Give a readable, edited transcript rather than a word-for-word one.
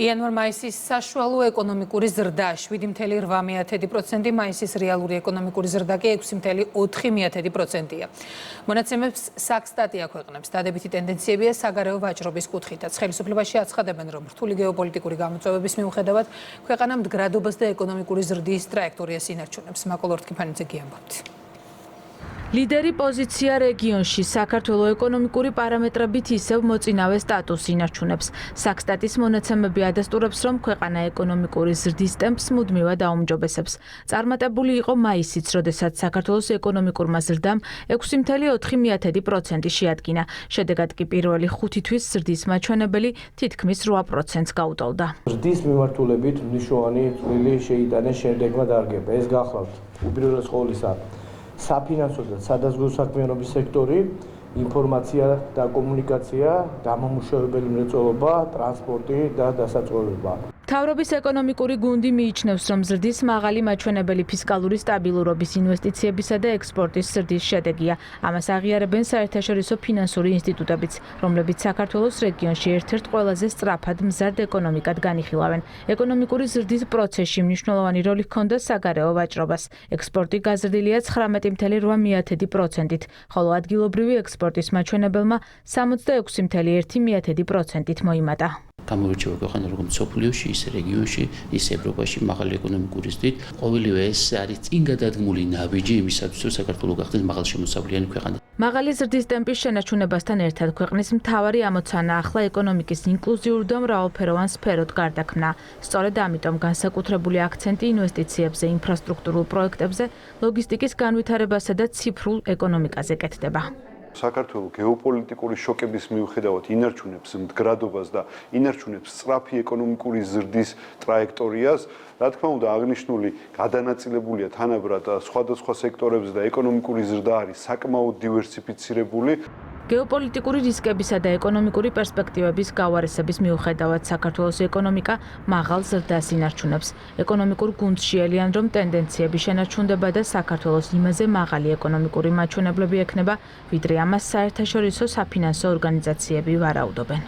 იანვარ-მაისის საშუალო ეკონომიკური ზრდა 7,8%, მაისის რეალური ეკონომიკური ზრდა კი 6,4%-ია. მონაცემებს საქსტატი აქვეყნებს. დადებითი ტენდენციებია საგარეო ვაჭრობის კუთხითაც. ხელისუფლებაში აცხადებენ, რომ რთული გეოპოლიტიკური გამოწვევების მიუხედავად ქვეყანა მდგრადობას და ეკონომიკური ზრდის ტრაექტორიას ინარჩუნებს. მაკოლ ორთქიფანიძე გიამბობთ. ლიდერი პოზიცია რეგიონში საქართველოს ეკონომიკური პარამეტრებით ისევ მოწინავე სტატუსს ინარჩუნებს. საქსტატის მონაცემები ადასტურებს, რომ ქვეყანა ეკონომიკური ზრდის ტემპს მუდმივად აუმჯობესებს. წარმატებული იყო მაისიც, როდესაც საქართველოს ეკონომიკურმა ზრდამ 6,4% შეადგინა. შედეგად კი პირველი 5 თვის ზრდის მაჩვენებელი თითქმის 8%-ს გაუტოლდა. ზრდის მიმართულებით მნიშვნელოვანი წვლილი შეიტანეს შემდეგმა დარგებმა. ეს გახლავთ უპირველეს ყოვლისა საფინანსო და სადაზღვევო საქმიანობის სექტორი, ინფორმაცია და კომუნიკაცია, გამომუშავებელი მრეწველობა, ტრანსპორტი და დასაწყობება. მთავრობის ეკონომიკური გუნდი მიიჩნევს, რომ ზრდის მაღალი მაჩვენებელი ფისკალური სტაბილურობის, ინვესტიციებისა და ექსპორტის ზრდის შედეგია. ამას აღიარებენ საერთაშორისო ფინანსური ინსტიტუტებიც, რომლებიც საქართველოს რეგიონში ერთ-ერთ ყველაზე სწრაფად მზარდ ეკონომიკად განიხილავენ. ეკონომიკური ზრდის პროცესში მნიშვნელოვანი როლი ჰქონდა საგარეო ვაჭრობას. ექსპორტი გაზრდილია 19,8%-ით, ხოლო ადგილობრივი ექსპორტის მაჩვენებელმა 66,1%-ით მოიმატა. გამორჩევა ქვეყანა როგორც მსოფლიოში, ისე რეგიონში, ისე ევროპაში მაღალი ეკონომიკური ზრდით. ყოველივე ეს არის წინ გადადგმული ნაბიჯი იმისათვის, რომ საქართველო გახდეს მაღალშემოსავლიანი ქვეყანა. მაღალი ზრდის ტემპის შენარჩუნებასთან ერთად ქვეყნის მთავარი ამოცანა ახლა ეკონომიკის ინკლუზიურ და მრავალფეროვან სფეროდ გარდაქმნა. სწორედ ამიტომ განსაკუთრებული აქცენტი ინვესტიციებზე, ინფრასტრუქტურულ პროექტებზე, ლოგისტიკის განვითარებასა და ციფრულ ეკონომიკაზე კეთდება. საქართველოს გეოპოლიტიკური შოკების მიუხედავად ინარჩუნებს მდგრადობას და ინარჩუნებს სწრაფი ეკონომიკური ზრდის ტრაექტორიას. რა თქმა უნდა, აღნიშნული გადანაწილებულია თანაბრად სხვადასხვა სექტორებზე და ეკონომიკური ზრდა არის საკმაოდ დივერსიფიცირებული. გეოპოლიტიკური რისკებისა და ეკონომიკური პერსპექტივების გავარესების მიუხედავად საქართველოს ეკონომიკა მაღალ ზრდას ინარჩუნებს. ეკონომიკურ გუნდს შეელიან, რომ ტენდენციები შენარჩუნდება და საქართველოს იმაზე მაღალი ეკონომიკური მაჩვენებლები ექნება, ვიდრე ამას საერთაშორისო საფინანსო ორგანიზაციები ვარაუდობენ.